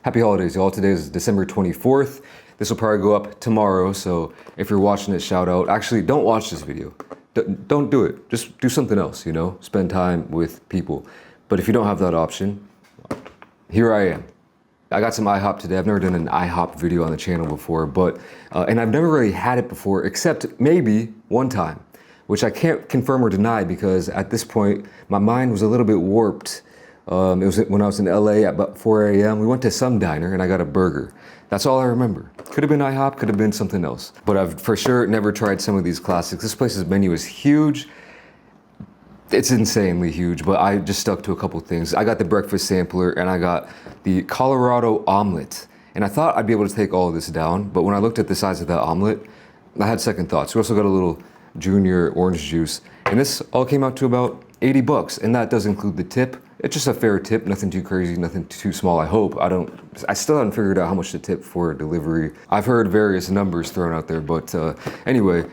Happy holidays, y'all. Today is December 24th. This will probably go up tomorrow, so if you're watching it, shout out. Actually, don't watch this video. Don't do it. Just do something else, you know? Spend time with people. But if you don't have that option, here I am. I got some IHOP today. I've never done an IHOP video on the channel before, but and I've never really had it before, except maybe one time, which I can't confirm or deny because at this point, my mind was a little bit warped. It was when I was in LA at about 4 a.m. We went to some diner and I got a burger. That's all I remember. Could have been IHOP, could have been something else. But I've for sure never tried some of these classics. This place's menu is huge. It's insanely huge, but I just stuck to a couple things. I got the breakfast sampler and I got the Colorado omelet. And I thought I'd be able to take all of this down, but when I looked at the size of that omelet, I had second thoughts. We also got a little junior orange juice. And this all came out to about 80 bucks, and that does include the tip. It's just a fair tip, nothing too crazy, nothing too small, I hope. I still haven't figured out how much to tip for delivery. I've heard various numbers thrown out there, but anyway,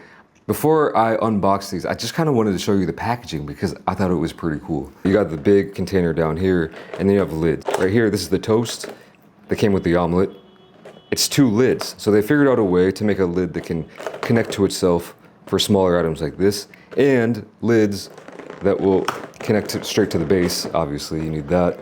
before I unbox these, I just kind of wanted to show you the packaging because I thought it was pretty cool. You got the big container down here, and then you have lids. Right here, this is the toast that came with the omelet. It's two lids, so they figured out a way to make a lid that can connect to itself for smaller items like this, and lids that will connect straight to the base. Obviously, you need that.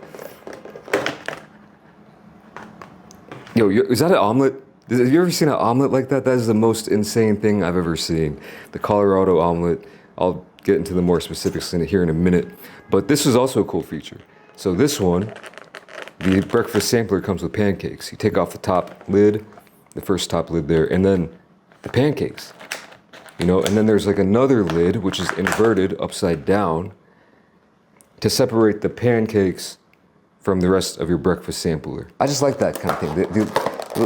Yo, is that an omelet? Have you ever seen an omelet like that? That is the most insane thing I've ever seen. The Colorado omelet. I'll get into the more specifics in here in a minute. But this is also a cool feature. So this one, the breakfast sampler comes with pancakes. You take off the top lid, the first top lid there, and then the pancakes. You know, and then there's like another lid, which is inverted upside down to separate the pancakes from the rest of your breakfast sampler. I just like that kind of thing.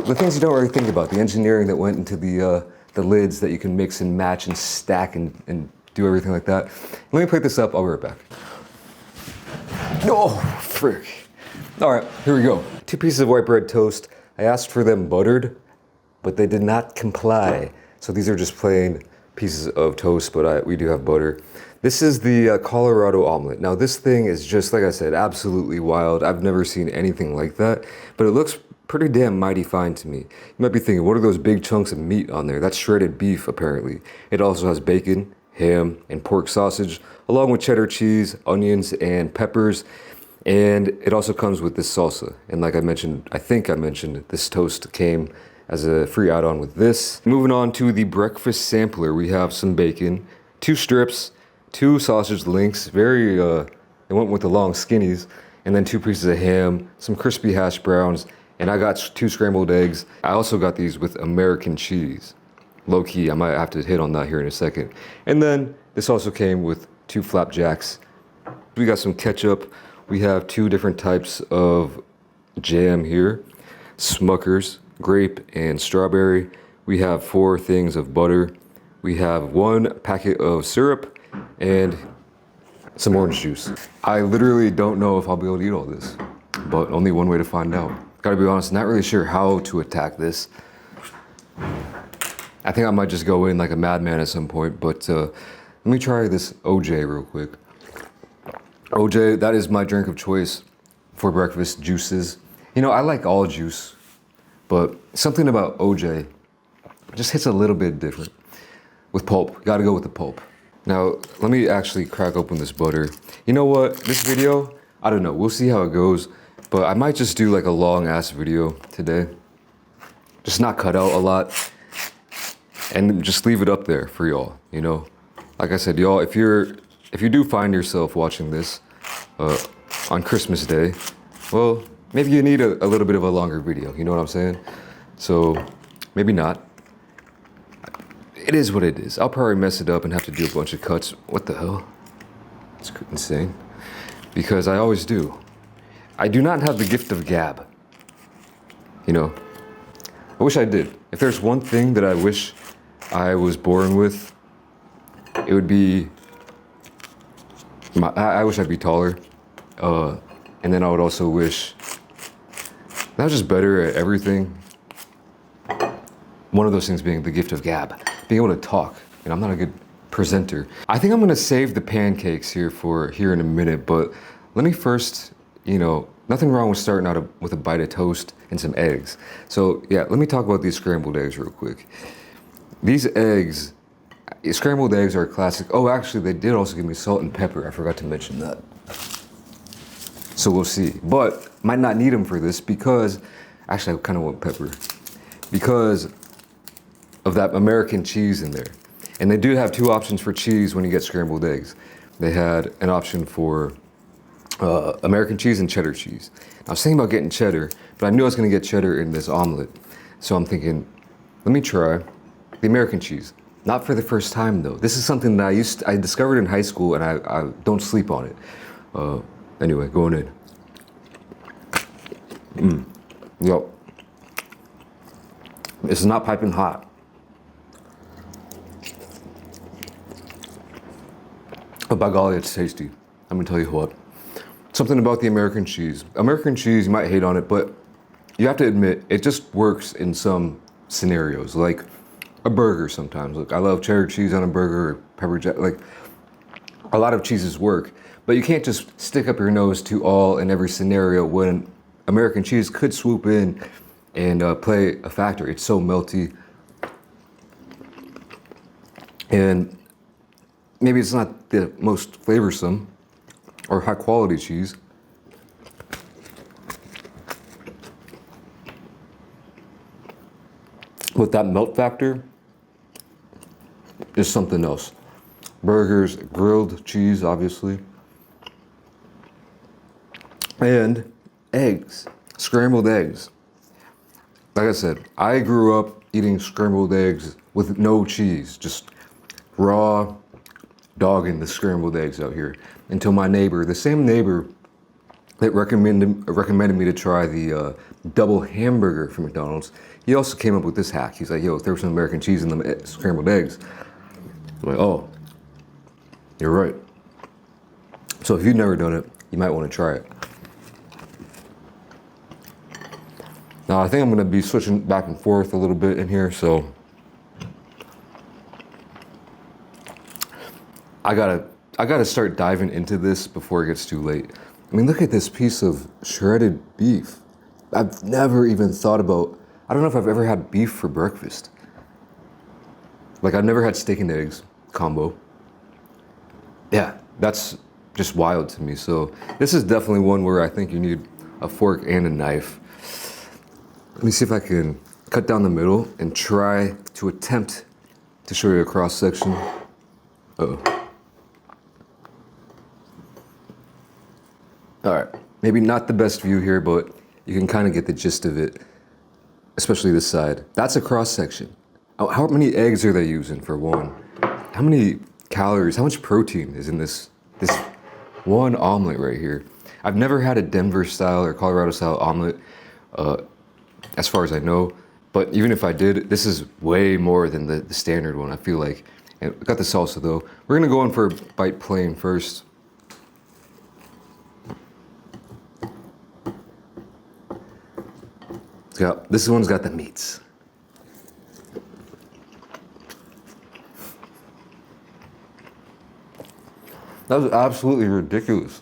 The things you don't really think about, the engineering that went into the lids that you can mix and match and stack and do everything like that. Let me plate this up, I'll be right back. Oh, frick. All right, here we go. 2 pieces of white bread toast. I asked for them buttered, but they did not comply. So these are just plain pieces of toast, but we do have butter. This is the Colorado omelet. Now this thing is just, like I said, absolutely wild. I've never seen anything like that, but it looks pretty damn mighty fine to me. You might be thinking, what are those big chunks of meat on there? That's shredded beef, apparently. It also has bacon, ham, and pork sausage, along with cheddar cheese, onions, and peppers. And it also comes with this salsa. And like I mentioned, I think I mentioned, this toast came as a free add-on with this. Moving on to the breakfast sampler, we have some bacon, 2 strips, 2 sausage links, it went with the long skinnies, and then 2 pieces of ham, some crispy hash browns, and I got 2 scrambled eggs. I also got these with American cheese. Low key, I might have to hit on that here in a second. And then this also came with 2 flapjacks. We got some ketchup. We have 2 different types of jam here, Smucker's, grape and strawberry. We have 4 things of butter. We have 1 packet of syrup and some orange juice. I literally don't know if I'll be able to eat all this, but only one way to find out. Gotta be honest, not really sure how to attack this. I think I might just go in like a madman at some point, but let me try this OJ real quick. OJ, that is my drink of choice for breakfast, juices. You know, I like all juice, but something about OJ just hits a little bit different. With pulp, gotta go with the pulp. Now, let me actually crack open this butter. You know what, this video, I don't know, we'll see how it goes, but I might just do like a long ass video today. Just not cut out a lot, and just leave it up there for y'all, you know? Like I said, y'all, if you do find yourself watching this on Christmas Day, well, maybe you need a little bit of a longer video, you know what I'm saying? So, maybe not. It is what it is. I'll probably mess it up and have to do a bunch of cuts. What the hell? It's insane. Because I always do. I do not have the gift of gab. You know? I wish I did. If there's one thing that I wish I was born with, it would be... I wish I'd be taller. And then I would also wish that I was just better at everything. One of those things being the gift of gab, being able to talk. And I'm not a good presenter. I think I'm gonna save the pancakes here in a minute, but let me first, let nothing wrong with starting out with a bite of toast and some eggs. So yeah, let me talk about these scrambled eggs real quick. These eggs, scrambled eggs are a classic. Oh, actually, they did also give me salt and pepper. I forgot to mention that. So we'll see. But might not need them for this because, actually, I kind of want pepper. Because of that American cheese in there. And they do have two options for cheese when you get scrambled eggs. They had an option for American cheese and cheddar cheese. I was thinking about getting cheddar, but I knew I was gonna get cheddar in this omelet. So I'm thinking, let me try the American cheese. Not for the first time though. This is something that I discovered in high school, and I don't sleep on it. Anyway, going in. Yo, it's not piping hot. But by golly, it's tasty. I'm gonna tell you what. Something about the American cheese. American cheese, you might hate on it, but you have to admit, it just works in some scenarios, like a burger sometimes. Like I love cheddar cheese on a burger, or pepper jack, like a lot of cheeses work, but you can't just stick up your nose to all in every scenario when American cheese could swoop in and play a factor. It's so melty. And maybe it's not the most flavorsome or high quality cheese. But that melt factor is something else. Burgers, grilled cheese, obviously. And eggs, scrambled eggs. Like I said, I grew up eating scrambled eggs with no cheese, just raw dogging the scrambled eggs out here until my neighbor, the same neighbor that recommended me to try the double hamburger from McDonald's, he also came up with this hack. He's like, yo, throw some American cheese in the scrambled eggs. I'm like, oh, you're right. So if you've never done it, you might want to try it. Now I think I'm gonna be switching back and forth a little bit in here, so I gotta start diving into this before it gets too late. I mean, look at this piece of shredded beef. I've never even thought about, I don't know if I've ever had beef for breakfast. Like I've never had steak and eggs combo. Yeah, that's just wild to me. So this is definitely one where I think you need a fork and a knife. Let me see if I can cut down the middle and try to attempt to show you a cross section. Uh-oh. All right, maybe not the best view here, but you can kind of get the gist of it, especially this side. That's a cross section. How many eggs are they using for one? How many calories, how much protein is in this one omelet right here? I've never had a Denver style or Colorado style omelet, as far as I know, but even if I did, this is way more than the standard one, I feel like. And got the salsa though. We're gonna go in for a bite plain first. This one's got the meats. That was absolutely ridiculous.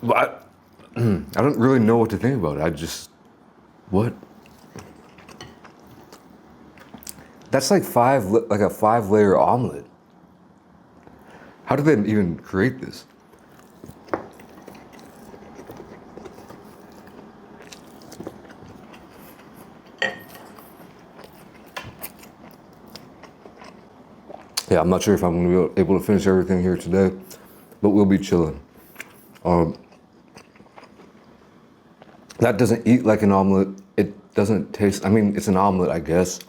But I don't really know what to think about it. What? That's like a 5-layer omelet. How did they even create this? Yeah, I'm not sure if I'm gonna be able to finish everything here today, but we'll be chilling. That doesn't eat like an omelet. It doesn't taste, I mean, it's an omelet, I guess.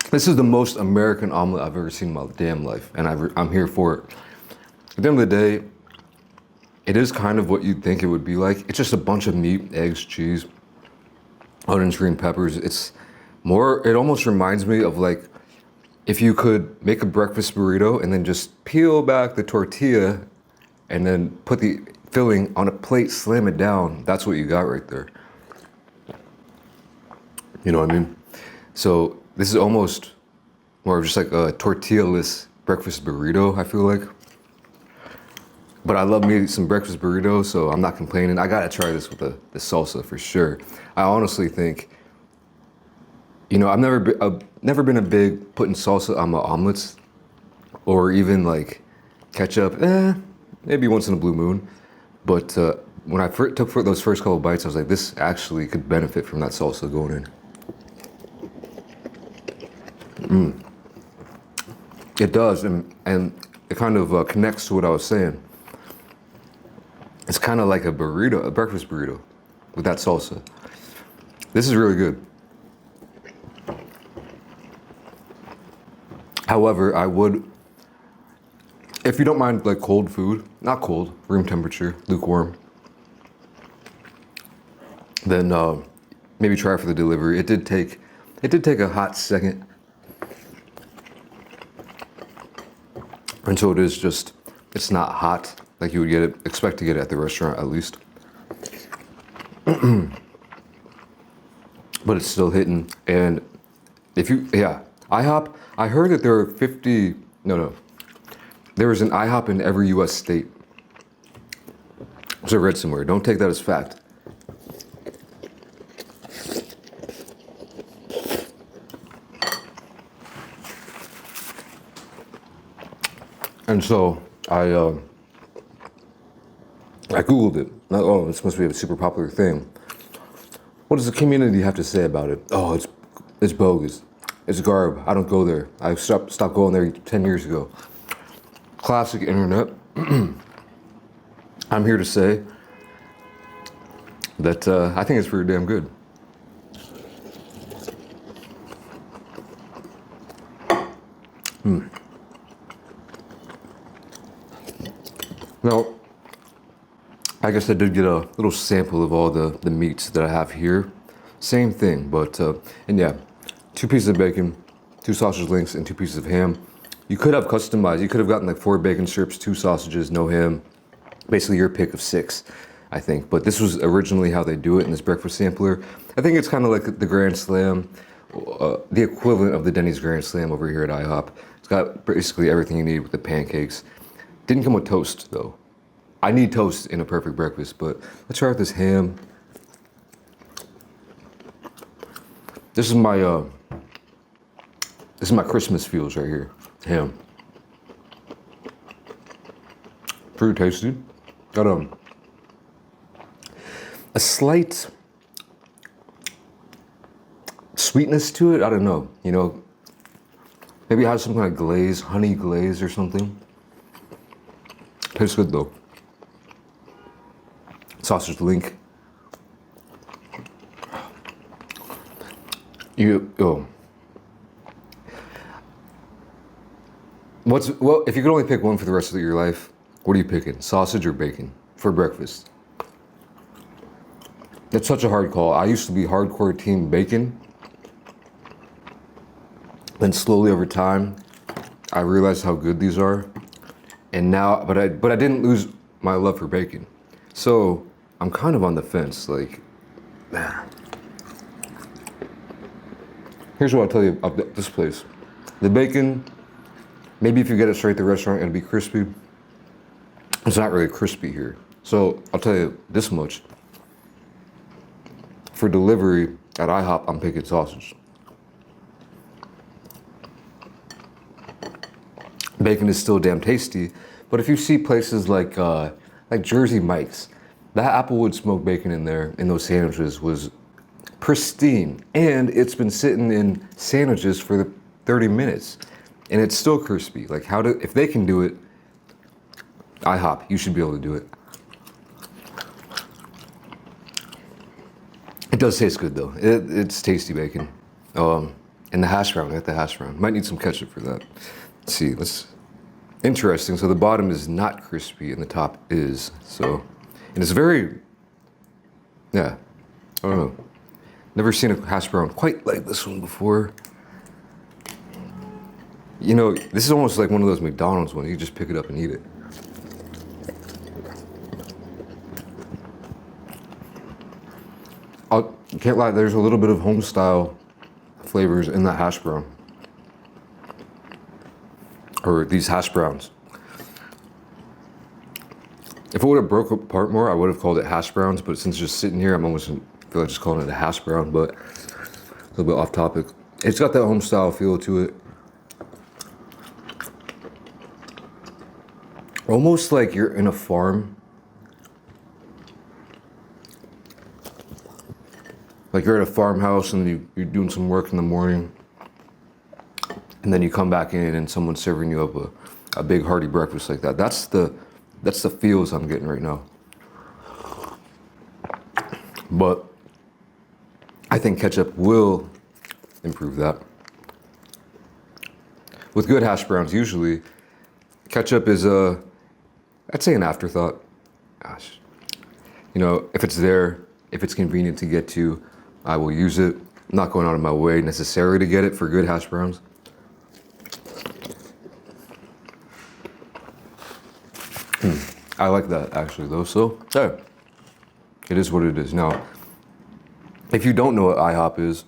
This is the most American omelet I've ever seen in my damn life, and I'm here for it. At the end of the day, it is kind of what you'd think it would be like. It's just a bunch of meat, eggs, cheese, onions, green peppers. It almost reminds me of like, if you could make a breakfast burrito and then just peel back the tortilla and then put the filling on a plate, slam it down, that's what you got right there. You know what I mean? So this is almost more of just like a tortilla-less breakfast burrito, I feel like. But I love me some breakfast burrito, so I'm not complaining. I gotta try this with the salsa for sure. I honestly think, you know, I've never been a big putting salsa on my omelets or even like ketchup. Maybe once in a blue moon. But when I took those first couple bites, I was like, this actually could benefit from that salsa going in. It does, and it kind of connects to what I was saying. It's kind of like a burrito, a breakfast burrito, with that salsa. This is really good. However, I would, if you don't mind like cold food, not cold, room temperature, lukewarm, then maybe try for the delivery. It did take a hot second. And so it is just, it's not hot like you would expect to get it at the restaurant at least. But it's still hitting. And IHOP, I heard that there are there is an IHOP in every US state. So I read somewhere, don't take that as fact. And so I Googled it. Oh, this must be a super popular thing. What does the community have to say about it? Oh, it's bogus. It's garb. I don't go there. I stopped going there 10 years ago. Classic internet. I'm here to say that I think it's pretty damn good. Now, I guess I did get a little sample of all the meats that I have here. Same thing, but, and yeah, 2 pieces of bacon, 2 sausage links, and 2 pieces of ham. You could have customized, you could have gotten like 4 bacon strips, 2 sausages, no ham. Basically your pick of 6, I think. But this was originally how they do it in this breakfast sampler. I think it's kind of like the Grand Slam, the equivalent of the Denny's Grand Slam over here at IHOP. It's got basically everything you need with the pancakes. Didn't come with toast though. I need toast in a perfect breakfast, but let's try out this ham. This is my Christmas feels right here. Ham. Pretty tasty. Got a slight sweetness to it. I don't know. You know, maybe it has some kind of glaze, honey glaze or something. Tastes good though. Sausage link. If you could only pick one for the rest of your life, what are you picking? Sausage or bacon for breakfast? That's such a hard call. I used to be hardcore team bacon. Then slowly over time, I realized how good these are. And now, but I didn't lose my love for bacon. So I'm kind of on the fence, like, here's what I'll tell you about this place. The bacon, maybe if you get it straight at the restaurant, it'll be crispy. It's not really crispy here. So I'll tell you this much. For delivery at IHOP, I'm picking sausage. Bacon is still damn tasty, but if you see places like Jersey Mike's, that Applewood smoked bacon in there, in those sandwiches, was pristine. And it's been sitting in sandwiches for the 30 minutes. And it's still crispy. Like, if they can do it, IHOP, you should be able to do it. It does taste good though. It's tasty bacon. And the hash brown, I got the hash brown. Might need some ketchup for that. Let's see, interesting. So the bottom is not crispy and the top is. So, and it's very, yeah, I don't know. Never seen a hash brown quite like this one before. You know, this is almost like one of those McDonald's ones. You just pick it up and eat it. I can't lie, there's a little bit of home style flavors in that hash brown. or these hash browns. If it would have broke apart more, I would have called it hash browns, but since it's just sitting here, I'm almost feel like just calling it a hash brown, but a little bit off topic. It's got that home style feel to it. Almost like you're in a farm. Like you're at a farmhouse and you're doing some work in the morning, and then you come back in and someone's serving you up a big hearty breakfast like that. That's the feels I'm getting right now. But I think ketchup will improve that. With good hash browns, usually ketchup is I'd say an afterthought. Gosh. You know, if it's there, if it's convenient to get to, I will use it. I'm not going out of my way necessarily to get it for good hash browns. I like that actually though, so yeah, it is what it is. Now, if you don't know what IHOP is,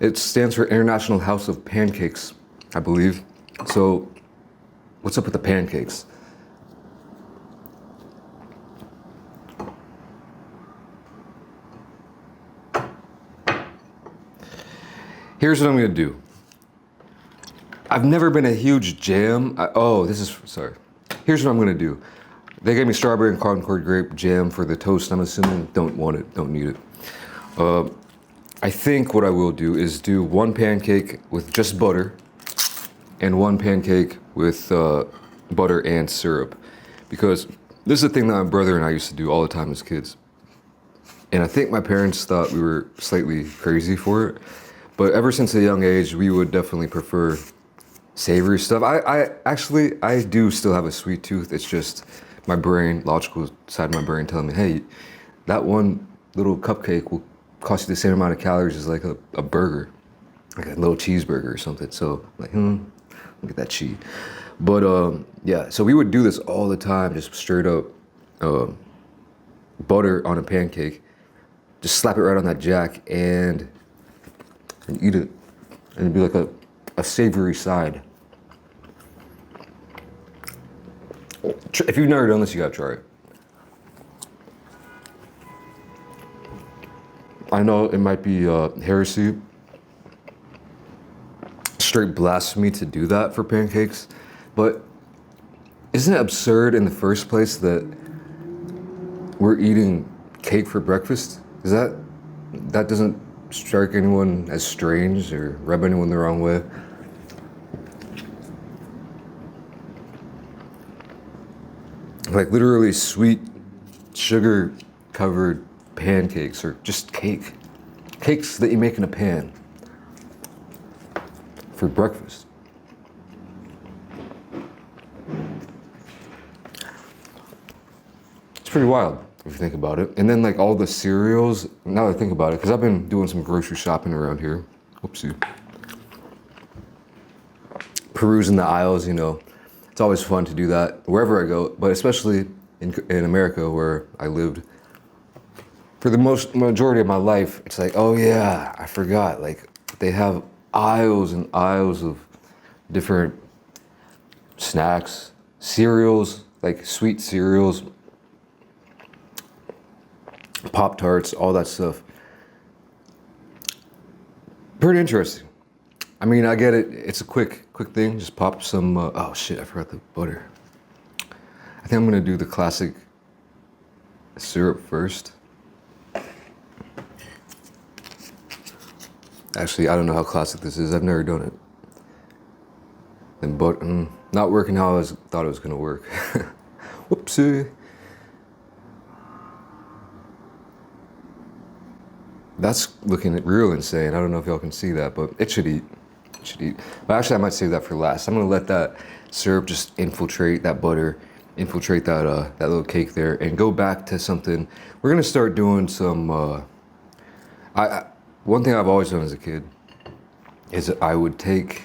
it stands for International House of Pancakes, I believe. So what's up with the pancakes? Here's what I'm gonna do. I've never been a huge jam. Here's what I'm gonna do. They gave me strawberry and Concord grape jam for the toast. I'm assuming don't want it, don't need it. I think what I will do is do one pancake with just butter and one pancake with butter and syrup. Because this is the thing that my brother and I used to do all the time as kids. And I think my parents thought we were slightly crazy for it. But ever since a young age, we would definitely prefer savory stuff. I do still have a sweet tooth. It's just my brain, logical side of my brain telling me, hey, that one little cupcake will cost you the same amount of calories as like a burger, like a little cheeseburger or something. So like, look at that cheese. But yeah, so we would do this all the time, just straight up butter on a pancake, just slap it right on that jack and eat it. And it'd be like a savory side. If you've never done this, you gotta try it. I know it might be heresy, straight blasphemy to do that for pancakes, but isn't it absurd in the first place that we're eating cake for breakfast? That doesn't strike anyone as strange or rub anyone the wrong way? Like literally sweet, sugar-covered pancakes or just cake. Cakes that you make in a pan for breakfast. It's pretty wild if you think about it. And then like all the cereals, now that I think about it, because I've been doing some grocery shopping around here. Whoopsie. Perusing the aisles, you know. It's always fun to do that wherever I go, but especially in America where I lived for the majority of my life. It's like, oh yeah, I forgot. Like they have aisles and aisles of different snacks, cereals, like sweet cereals, Pop-Tarts, all that stuff. Pretty interesting. I mean, I get it. It's a quick thing. Just pop some, oh shit, I forgot the butter. I think I'm gonna do the classic syrup first. Actually, I don't know how classic this is. I've never done it. And not working how I thought it was gonna work. Whoopsie. That's looking real insane. I don't know if y'all can see that, but it should eat. It should eat. But actually, I might save that for last. I'm gonna let that syrup just infiltrate that butter, infiltrate that little cake there, and go back to something. We're gonna start doing some. One thing I've always done as a kid is I would take,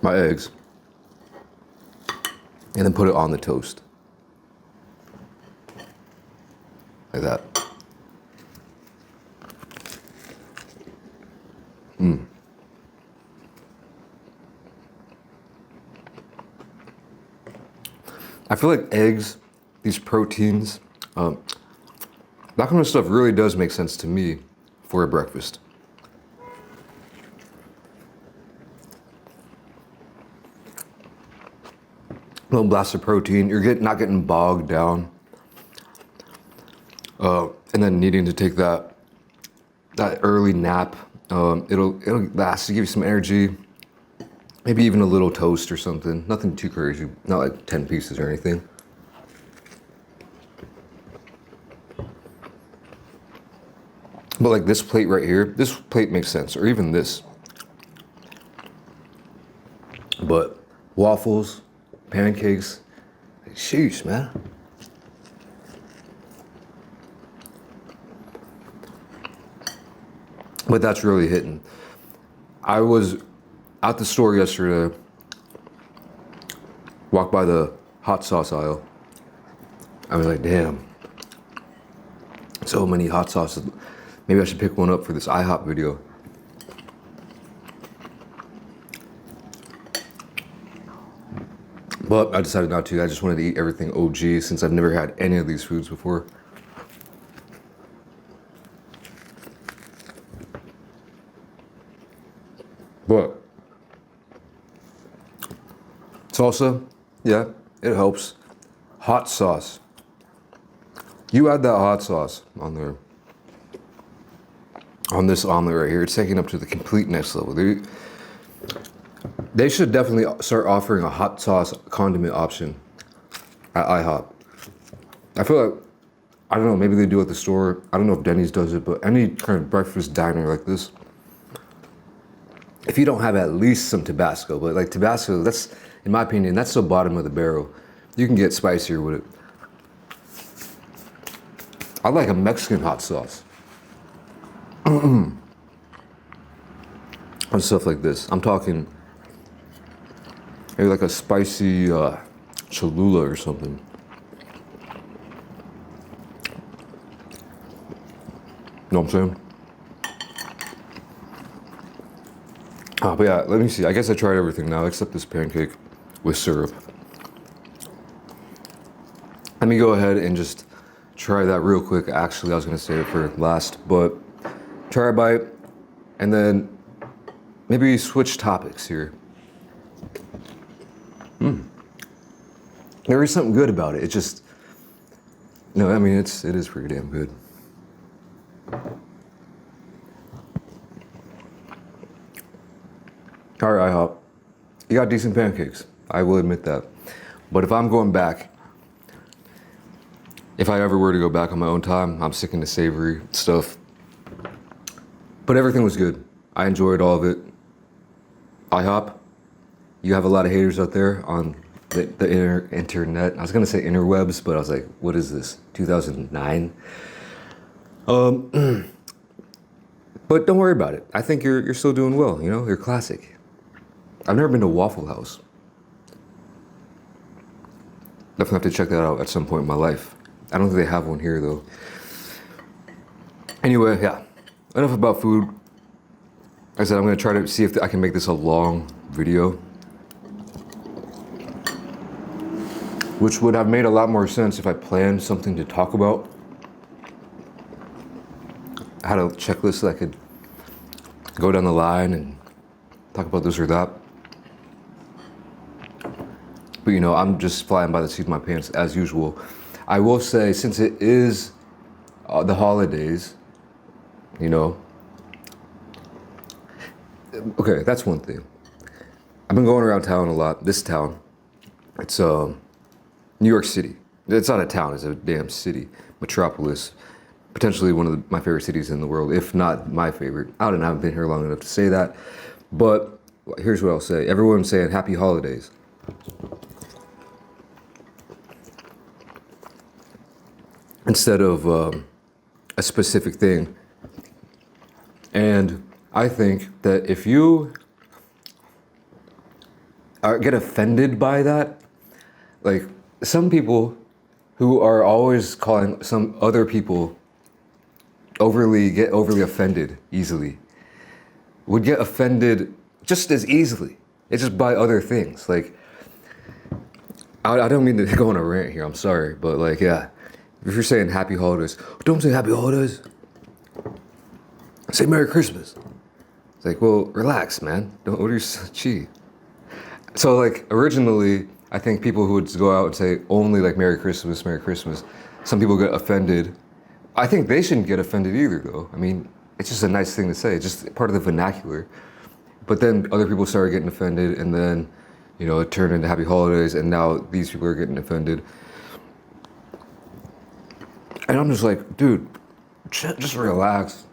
my eggs, and then put it on the toast. Like that. I feel like eggs, these proteins, that kind of stuff really does make sense to me for a breakfast. A little blast of protein. You're not getting bogged down, and then needing to take that early nap. It'll last to give you some energy. Maybe even a little toast or something. Nothing too crazy. Not like 10 pieces or anything. But like this plate right here, this plate makes sense, or even this. But waffles, pancakes, sheesh, man. But that's really hitting. I was at the store yesterday, walked by the hot sauce aisle. I was like, damn, so many hot sauces. Maybe I should pick one up for this IHOP video. But I decided not to. I just wanted to eat everything OG since I've never had any of these foods before. But salsa, yeah, it helps. Hot sauce. You add that hot sauce on there. On this omelet right here, it's taking up to the complete next level. They should definitely start offering a hot sauce condiment option at IHOP. I feel like, I don't know, maybe they do at the store. I don't know if Denny's does it, but any kind of breakfast diner like this, if you don't have at least some Tabasco, but like Tabasco, that's, in my opinion, that's the bottom of the barrel. You can get spicier with it. I like a Mexican hot sauce. On stuff like this. I'm talking maybe like a spicy Cholula or something. Know what I'm saying? But yeah, let me see. I guess I tried everything now except this pancake with syrup. Let me go ahead and just try that real quick. Actually, I was gonna save it for last, but try a bite and then maybe switch topics here. There is something good about it. It just, no, I mean, it is pretty damn good. All right, IHOP, you got decent pancakes. I will admit that. But if I'm going back, if I ever were to go back on my own time, I'm sticking to savory stuff. But everything was good. I enjoyed all of it. IHOP, you have a lot of haters out there on the internet. I was gonna say interwebs, but I was like, what is this, 2009? But don't worry about it. I think you're still doing well, you know, you're classic. I've never been to Waffle House. Definitely have to check that out at some point in my life. I don't think they have one here though. Anyway, yeah, enough about food. Like I said, I'm gonna try to see if I can make this a long video, which would have made a lot more sense if I planned something to talk about. I had a checklist that I could go down the line and talk about this or that. But you know, I'm just flying by the seat of my pants as usual. I will say, since it is the holidays, you know, okay, that's one thing. I've been going around town a lot. This town, it's New York City. It's not a town, it's a damn city, metropolis. Potentially one of my favorite cities in the world, if not my favorite. I don't know, I haven't been here long enough to say that. But here's what I'll say. Everyone's saying happy holidays. Instead of a specific thing. And I think that if you get offended by that, like some people who are always calling some other people get overly offended easily, would get offended just as easily. It's just by other things. Like, I don't mean to go on a rant here. I'm sorry, but like, yeah, if you're saying Happy Holidays, don't say Happy Holidays. Say Merry Christmas. It's like, well, relax, man. Don't order gee. So like originally, I think people who would go out and say only like Merry Christmas, Merry Christmas, some people get offended. I think they shouldn't get offended either, though. I mean, it's just a nice thing to say. It's just part of the vernacular. But then other people started getting offended, and then, you know, it turned into Happy Holidays, and now these people are getting offended. And I'm just like, dude, just relax.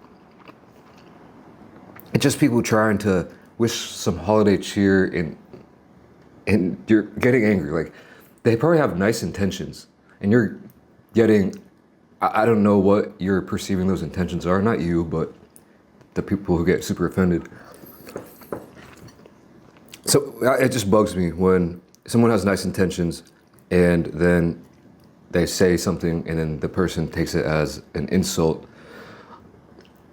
It's just people trying to wish some holiday cheer, and you're getting angry. Like, they probably have nice intentions, and you're getting, I don't know what you're perceiving those intentions are, not you, but the people who get super offended. So it just bugs me when someone has nice intentions and then they say something and then the person takes it as an insult.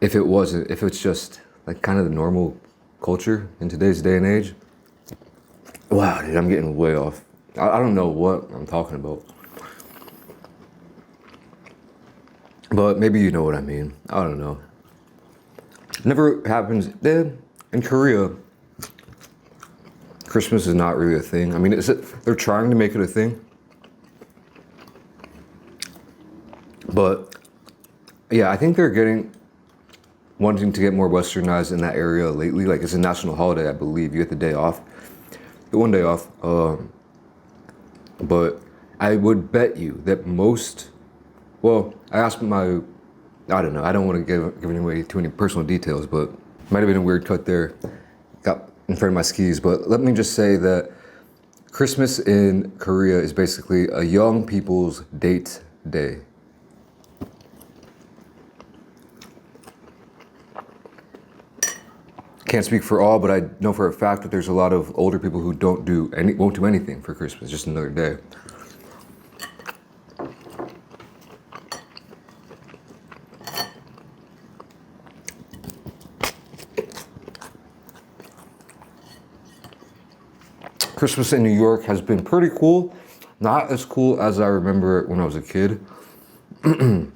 If it's just like kind of the normal culture in today's day and age. Wow, dude, I'm getting way off. I don't know what I'm talking about. But maybe you know what I mean. I don't know. Never happens. Then in Korea, Christmas is not really a thing. I mean, they're trying to make it a thing. But yeah, I think they're wanting to get more westernized in that area lately. Like, it's a national holiday, I believe. You get the day off, the one day off. But I would bet you that I asked I don't know, I don't want to give away too many personal details, but might have been a weird cut there. Got in front of my skis, but let me just say that Christmas in Korea is basically a young people's date day. Can't speak for all, but I know for a fact that there's a lot of older people who won't do anything for Christmas, just another day. Christmas in New York has been pretty cool. Not as cool as I remember it when I was a kid. When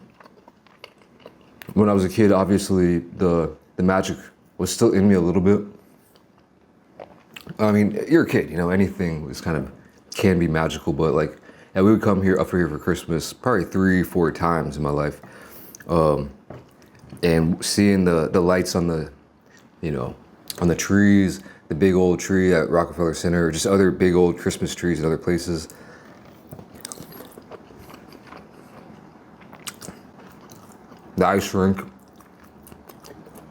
I was a kid, obviously the magic was still in me a little bit. I mean, you're a kid, you know, anything can be magical, but like, yeah, we would come up here for Christmas probably 3-4 times in my life. And seeing the lights on the trees, the big old tree at Rockefeller Center, or just other big old Christmas trees at other places. The ice rink,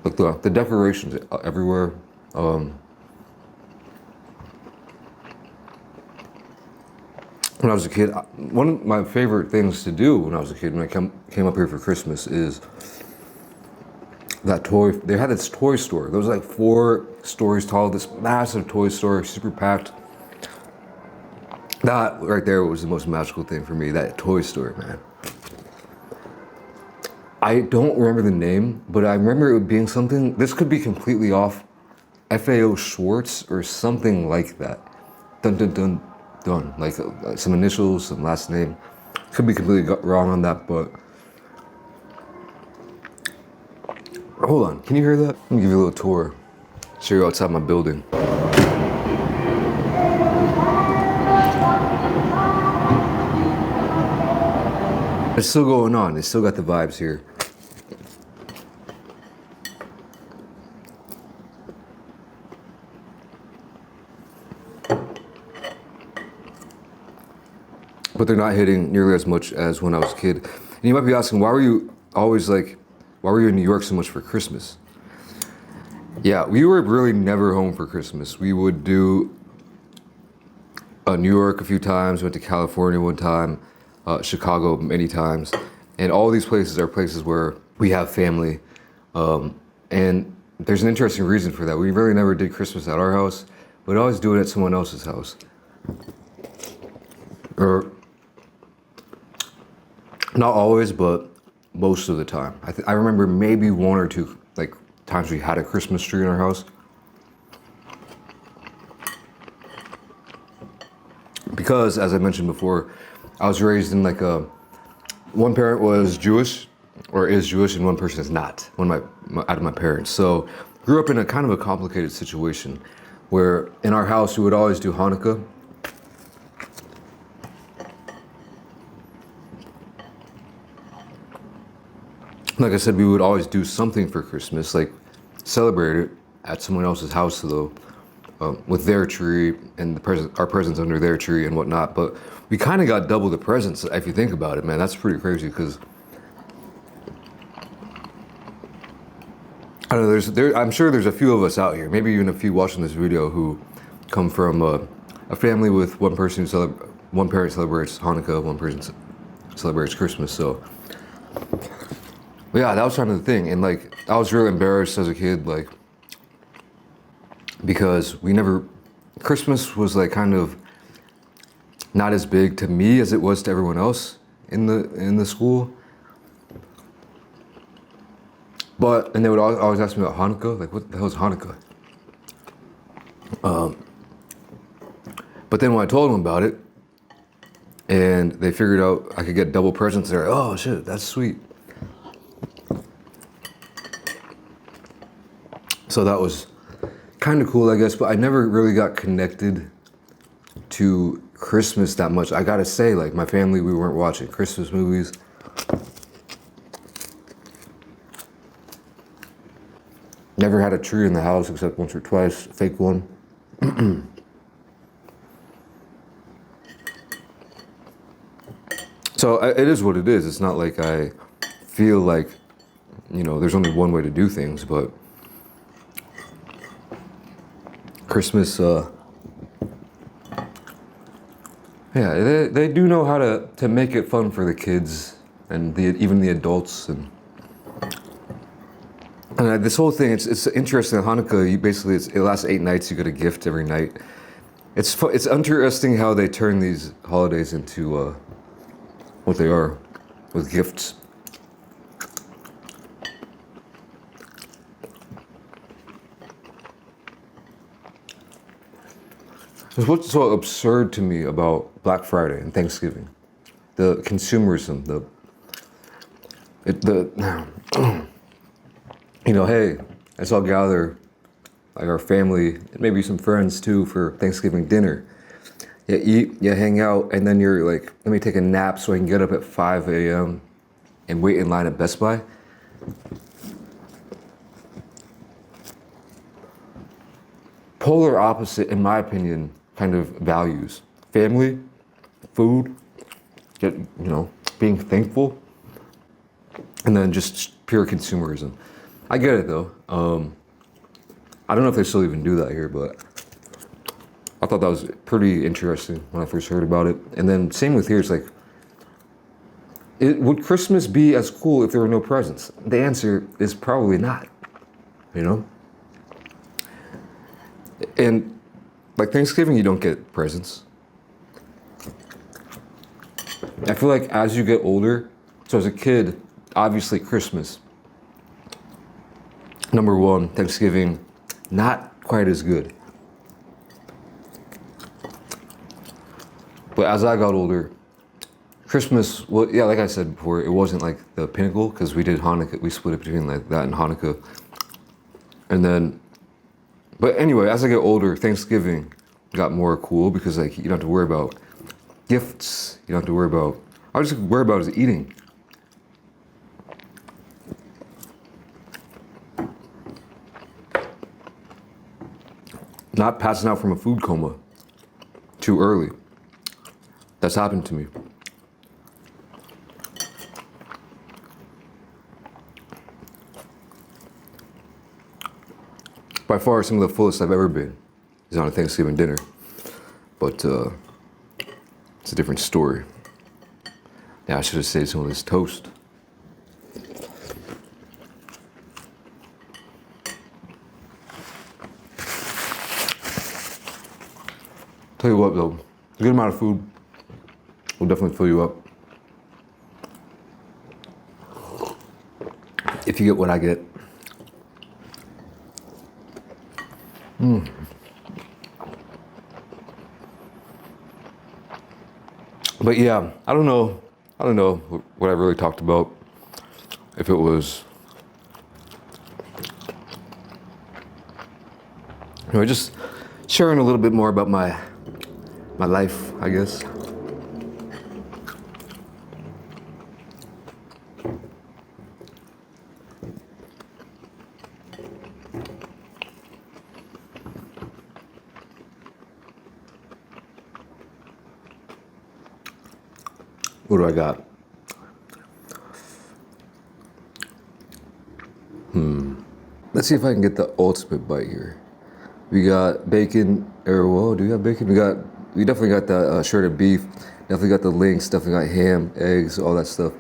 like the decorations everywhere. When I was a kid, one of my favorite things to do when I was a kid, when I came up here for Christmas, is they had this toy store. There was like 4 stories tall, this massive toy store, super packed. That right there was the most magical thing for me, that toy store, man. I don't remember the name, but I remember it being something, this could be completely off, FAO Schwartz or something like that. Dun dun dun dun, like some initials, some last name. Could be completely wrong on that, but hold on, can you hear that? Let me give you a little tour. Show you outside my building. It's still going on. It's still got the vibes here. But they're not hitting nearly as much as when I was a kid. And you might be asking, why were you in New York so much for Christmas? Yeah, we were really never home for Christmas. We would do New York a few times, went to California one time, Chicago many times. And all these places are places where we have family. And there's an interesting reason for that. We really never did Christmas at our house. We'd always do it at someone else's house. Or not always, but most of the time. I remember maybe 1 or 2 times we had a Christmas tree in our house. because, as I mentioned before, I was raised in like a, one parent was Jewish or is Jewish and one person is not, out of my parents. So grew up in a kind of a complicated situation where in our house we would always do Hanukkah. Like I said, we would always do something for Christmas, like celebrate it at someone else's house though, with their tree and our presents under their tree and whatnot. But we kind of got double the presents if you think about it, man. That's pretty crazy because I don't know. I'm sure there's a few of us out here, maybe even a few watching this video who come from a family with one parent celebrates Hanukkah, one person celebrates Christmas. So. But yeah, that was kind of the thing. And like, I was really embarrassed as a kid, like, because Christmas was like kind of not as big to me as it was to everyone else in the school. And they would always ask me about Hanukkah, like, what the hell is Hanukkah? But then when I told them about it, and they figured out I could get double presents, they're like, oh shit, that's sweet. So that was kind of cool, I guess, but I never really got connected to Christmas that much. I gotta say, like, my family, we weren't watching Christmas movies. Never had a tree in the house except once or twice, a fake one. So it is what it is. It's not like I feel like, there's only one way to do things, but Christmas, yeah, they do know how to make it fun for the kids and even the adults. And this whole thing, it's interesting. Hanukkah, it lasts 8 nights. You get a gift every night. It's interesting how they turn these holidays into what they are, with gifts. What's so absurd to me about Black Friday and Thanksgiving? The consumerism, hey, let's all gather, like our family, and maybe some friends too, for Thanksgiving dinner. You eat, you hang out, and then you're like, let me take a nap so I can get up at 5 a.m. and wait in line at Best Buy. Polar opposite, in my opinion, kind of values. Family, food, being thankful, and then just pure consumerism. I get it though. I don't know if they still even do that here, but I thought that was pretty interesting when I first heard about it. And then same with here, it's like, would Christmas be as cool if there were no presents? The answer is probably not, And like Thanksgiving, you don't get presents. I feel like as you get older, so as a kid, obviously Christmas, number one, Thanksgiving, not quite as good. But as I got older, Christmas, well, yeah, like I said before, it wasn't like the pinnacle because we did Hanukkah, we split it between like that and Hanukkah. And then, but anyway, as I get older, Thanksgiving got more cool because like you don't have to worry about gifts. You don't have to worry about, all I just worry about is eating. Not passing out from a food coma too early. That's happened to me. By far, some of the fullest I've ever been is on a Thanksgiving dinner. But it's a different story. Yeah, I should have saved some of this toast. Tell you what though, a good amount of food will definitely fill you up. If you get what I get. But yeah, I don't know what I really talked about. If it was, just sharing a little bit more about my life, I guess. What do I got? Let's see if I can get the ultimate bite here. We got bacon, whoa, do we have bacon? We definitely got that shredded beef, definitely got the links, definitely got ham, eggs, all that stuff.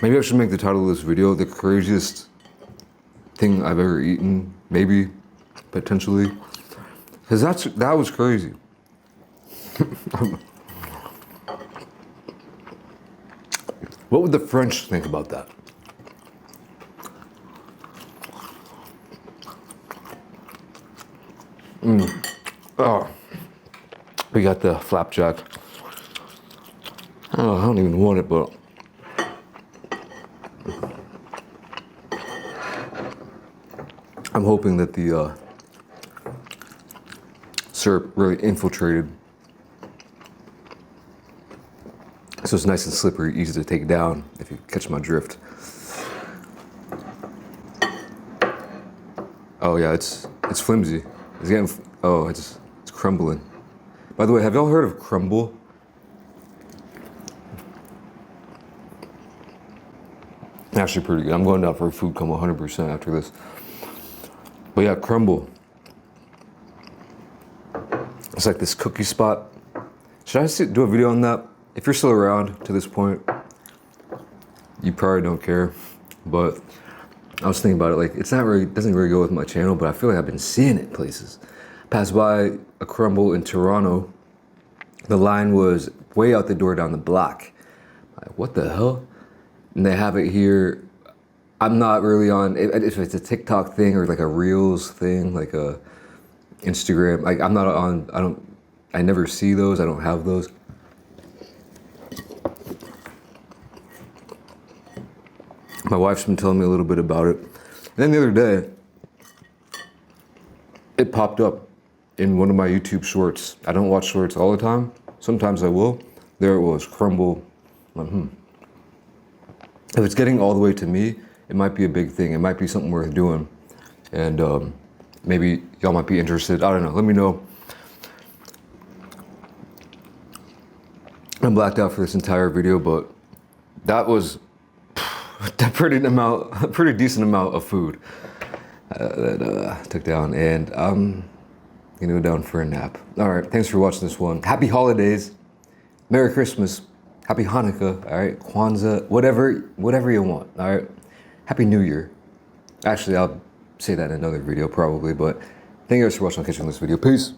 Maybe I should make the title of this video the craziest thing I've ever eaten, maybe, potentially. Because that was crazy. What would the French think about that? Oh, we got the flapjack. Oh, I don't even want it, but I'm hoping that the syrup really infiltrated. So it's nice and slippery, easy to take down, if you catch my drift. Oh yeah, it's flimsy. It's getting, it's crumbling. By the way, have y'all heard of crumble? Actually pretty good. I'm going down for a food coma 100% after this. But yeah, crumble. It's like this cookie spot. Should I do a video on that? If you're still around to this point, you probably don't care. But I was thinking about it, like it doesn't really go with my channel, but I feel like I've been seeing it places. Passed by a crumble in Toronto. The line was way out the door down the block. Like, what the hell? And they have it here. I'm not really on, if it's a TikTok thing or like a Reels thing, like a Instagram, like I'm not on, I never see those, I don't have those. My wife's been telling me a little bit about it. And then the other day, it popped up in one of my YouTube shorts. I don't watch shorts all the time. Sometimes I will. There it was, crumble. If it's getting all the way to me, it might be a big thing. It might be something worth doing. And maybe y'all might be interested. I don't know, let me know. I'm blacked out for this entire video, but that was a pretty decent amount of food that I took down, and I'm gonna go down for a nap. All right, thanks for watching this one. Happy holidays, Merry Christmas, Happy Hanukkah, all right, Kwanzaa, whatever you want, all right. Happy New Year. Actually, I'll say that in another video probably, but thank you guys for watching. I'll catch you in this video. Peace.